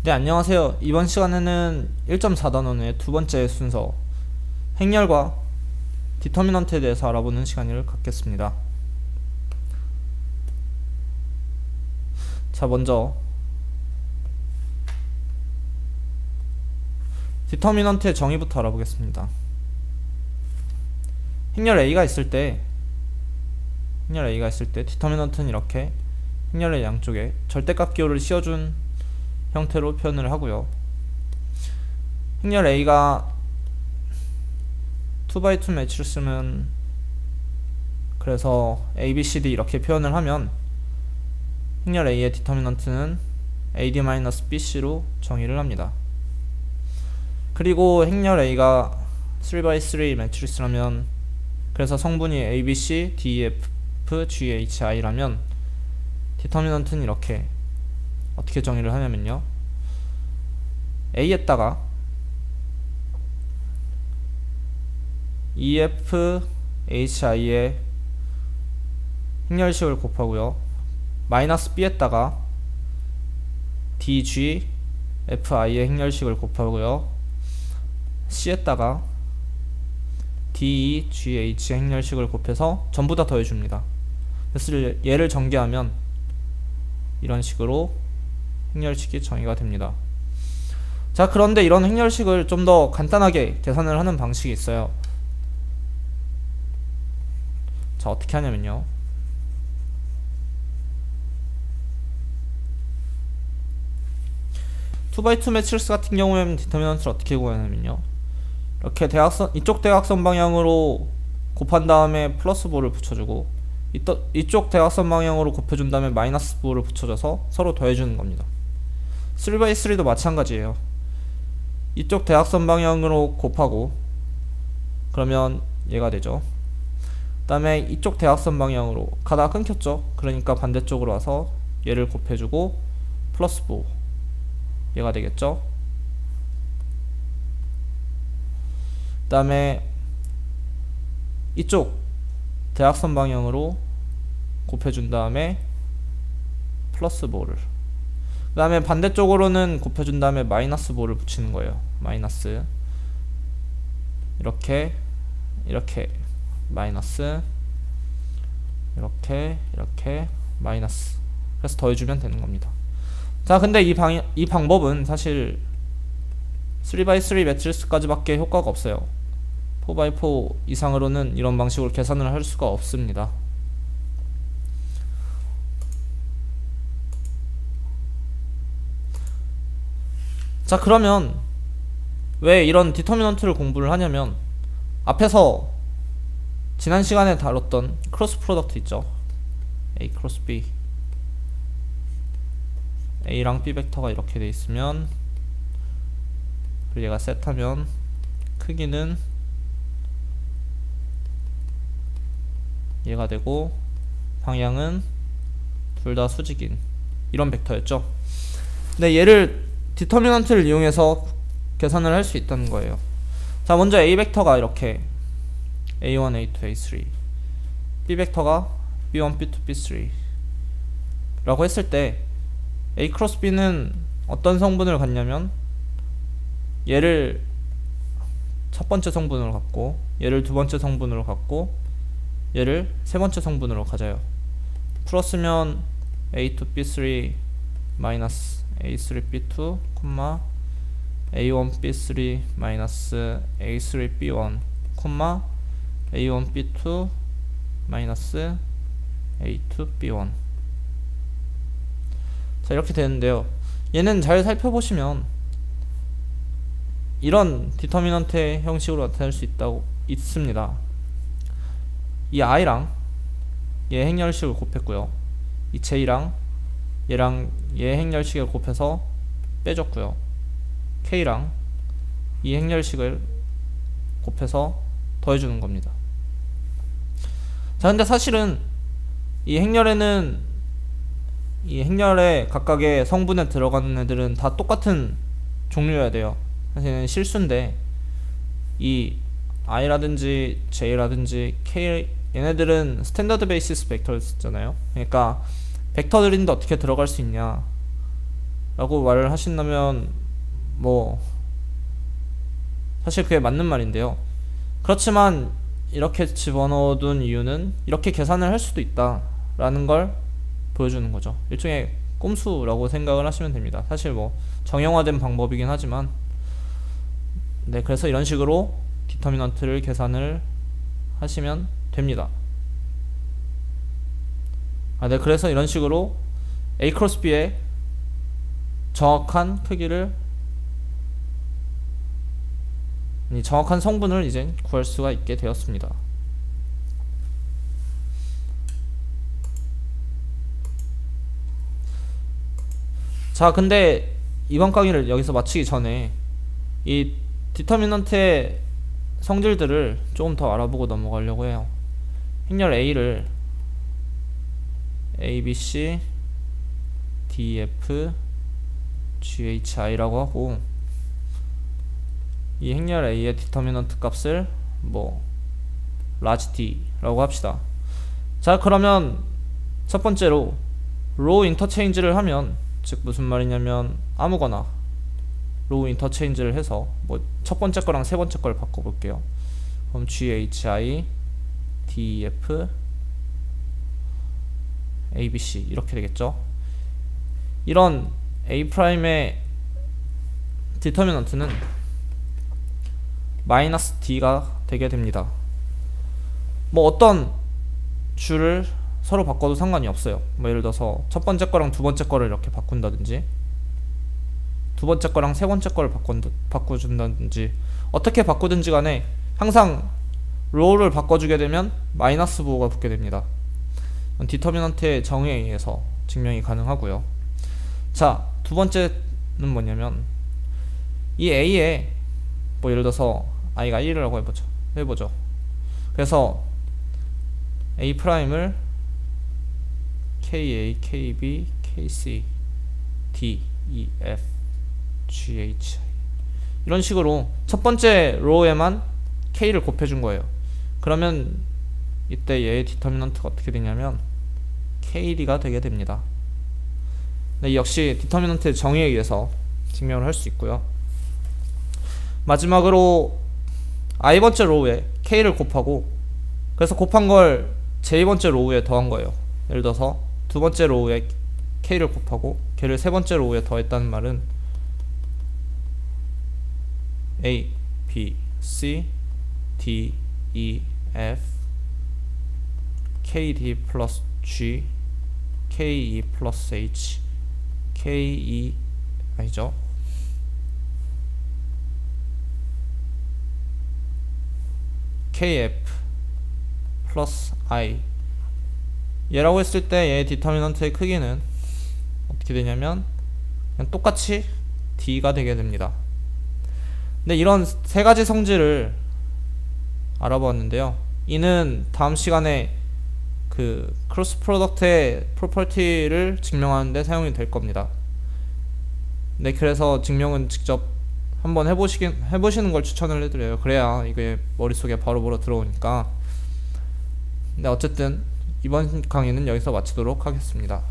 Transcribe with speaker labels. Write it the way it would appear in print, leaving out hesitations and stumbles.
Speaker 1: 네, 안녕하세요. 이번 시간에는 1.4단원의 두 번째 순서 행렬과 디터미넌트에 대해서 알아보는 시간을 갖겠습니다. 자, 먼저 디터미넌트의 정의부터 알아보겠습니다. 행렬 A가 있을 때 디터미넌트는 이렇게 행렬의 양쪽에 절대값 기호를 씌워준 형태로 표현을 하고요. 행렬 A가 2x2 매치를 쓰면, 그래서 A, B, C, D 이렇게 표현을 하면 행렬 A의 디터미넌트는 AD-BC로 정의를 합니다. 그리고 행렬 A가 3x3 매트리스라면, 그래서 성분이 ABC, DEF, GHI라면 디터미넌트는 이렇게 어떻게 정의를 하냐면요, A에다가 EF, HI의 행렬식을 곱하고요, 마이너스 B에다가 DG, FI의 행렬식을 곱하고요, C에다가 DE, GH 행렬식을 곱해서 전부 다 더해줍니다. 그래서 얘를 전개하면 이런 식으로 행렬식이 정의가 됩니다. 자, 그런데 이런 행렬식을 좀 더 간단하게 계산을 하는 방식이 있어요. 자, 어떻게 하냐면요, (2x2) 매트리스 같은 경우에는 디터미넌트를 어떻게 구하냐면요, 이렇게 이쪽 대각선 방향으로 곱한 다음에 플러스 보를 붙여주고, 이쪽 대각선 방향으로 곱해준 다음에 마이너스 보를 붙여줘서 서로 더해주는 겁니다. 3x3도 마찬가지예요. 이쪽 대각선 방향으로 곱하고, 그러면 얘가 되죠. 그 다음에 이쪽 대각선 방향으로 가다가 끊겼죠. 그러니까 반대쪽으로 와서 얘를 곱해주고 플러스 보, 얘가 되겠죠. 그 다음에 이쪽 대각선 방향으로 곱해준 다음에 플러스 보를, 그 다음에 반대쪽으로는 곱해준 다음에 마이너스 보를 붙이는 거예요. 마이너스, 이렇게 마이너스, 이렇게 마이너스, 그래서 더해주면 되는 겁니다. 자, 근데 이 방법은 사실 3x3 매트리스까지 밖에 효과가 없어요. 4x4 이상으로는 이런 방식으로 계산을 할 수가 없습니다. 자, 그러면 왜 이런 디터미넌트를 공부를 하냐면, 앞에서 지난 시간에 다뤘던 크로스 프로덕트 있죠. A 크로스 B, A랑 B 벡터가 이렇게 돼 있으면, 그리고 얘가 셋하면 크기는 얘가 되고 방향은 둘 다 수직인 이런 벡터였죠. 근데 얘를 디터미넌트를 이용해서 계산을 할 수 있다는 거예요. 자, 먼저 A 벡터가 이렇게 A1, A2, A3, B 벡터가 B1, B2, B3 라고 했을 때 A 크로스 B는 어떤 성분을 갖냐면, 얘를 첫 번째 성분으로 갖고, 얘를 두 번째 성분으로 갖고, 얘를 세 번째 성분으로 가져요. 풀었으면 A2, B3 마이너스 A3, B2, A1, B3 마이너스 A3, B1, A1, B2 마이너스 A2, B1. 자, 이렇게 되는데요, 얘는 잘 살펴보시면 이런 디터미넌트의 형식으로 나타낼 수 있습니다. 이 I랑 얘 행렬식을 곱했고요, 이 J랑 얘랑 얘 행렬식을 곱해서 빼줬고요, K랑 이 행렬식을 곱해서 더해주는 겁니다. 자, 근데 사실은 이 행렬에 각각의 성분에 들어가는 애들은 다 똑같은 종류여야 돼요. 사실은 실수인데, 이 I라든지 J라든지 K, 얘네들은 스탠더드 베이시스 벡터를 쓰잖아요. 그러니까 벡터들인데 어떻게 들어갈 수 있냐 라고 말을 하신다면 뭐 사실 그게 맞는 말인데요. 그렇지만 이렇게 집어넣어둔 이유는 이렇게 계산을 할 수도 있다 라는 걸 보여주는 거죠. 일종의 꼼수라고 생각을 하시면 됩니다. 사실 뭐 정형화된 방법이긴 하지만, 네, 그래서 이런 식으로 디터미넌트를 계산을 하시면 됩니다. 네, 그래서 이런 식으로 A 크로스 B의 정확한 크기를, 정확한 성분을 이제 구할 수가 있게 되었습니다. 자, 근데 이번 강의를 여기서 마치기 전에 이 디터미넌트의 성질들을 조금 더 알아보고 넘어가려고 해요. 행렬 A를 A, B, C, D, F, G, H, I라고 하고, 이 행렬 A의 디터미넌트 값을 뭐 large D라고 합시다. 자, 그러면 첫 번째로 로우 인터체인지를 하면, 즉 무슨 말이냐면 아무거나 로우 인터체인지를 해서 뭐 첫 번째 거랑 세 번째 걸 바꿔볼게요. 그럼 G, H, I, D, F, A, B, C 이렇게 되겠죠. 이런 A'의 디터미넌트는 마이너스 D가 되게 됩니다. 뭐 어떤 줄을 서로 바꿔도 상관이 없어요. 뭐 예를 들어서 첫 번째 거랑 두 번째 거를 이렇게 바꾼다든지, 두 번째 거랑 세 번째 거를 바꿔준다든지, 어떻게 바꾸든지 간에 항상 로우를 바꿔주게 되면 마이너스 부호가 붙게 됩니다. 디터미넌트의 정의에 의해서 증명이 가능하고요. 자, 두 번째는 뭐냐면 이 A에 뭐 예를 들어서 I가 1이라고 해보죠. 그래서 A'을 KA, KB, KC, D, E, F, G, H, I 이런 식으로 첫 번째 로우에만 K를 곱해준 거예요. 그러면 이때 얘의 디터미넌트가 어떻게 되냐면 KD가 되게 됩니다. 네, 역시 디터미넌트의 정의에 의해서 증명을 할 수 있고요. 마지막으로 I번째 로우에 K를 곱하고, 그래서 곱한 걸 J번째 로우에 더한 거예요. 예를 들어서 두 번째 로우에 K를 곱하고 걔를 세 번째 로우에 더했다는 말은 A, B, C, D, E, F, KD 플러스 G, KE 플러스 H, KE 아니죠? KF 플러스 I 얘라고 했을 때 얘의 디터미넌트의 크기는 어떻게 되냐면 그냥 똑같이 D가 되게 됩니다. 근데 이런 세 가지 성질을 알아보았는데요. 이는 다음 시간에 그 크로스 프로덕트의 프로퍼티를 증명하는데 사용이 될 겁니다. 네, 그래서 증명은 직접 한번 해보시는 걸 추천을 해드려요. 그래야 이게 머릿속에 바로 들어오니까. 네, 어쨌든 이번 강의는 여기서 마치도록 하겠습니다.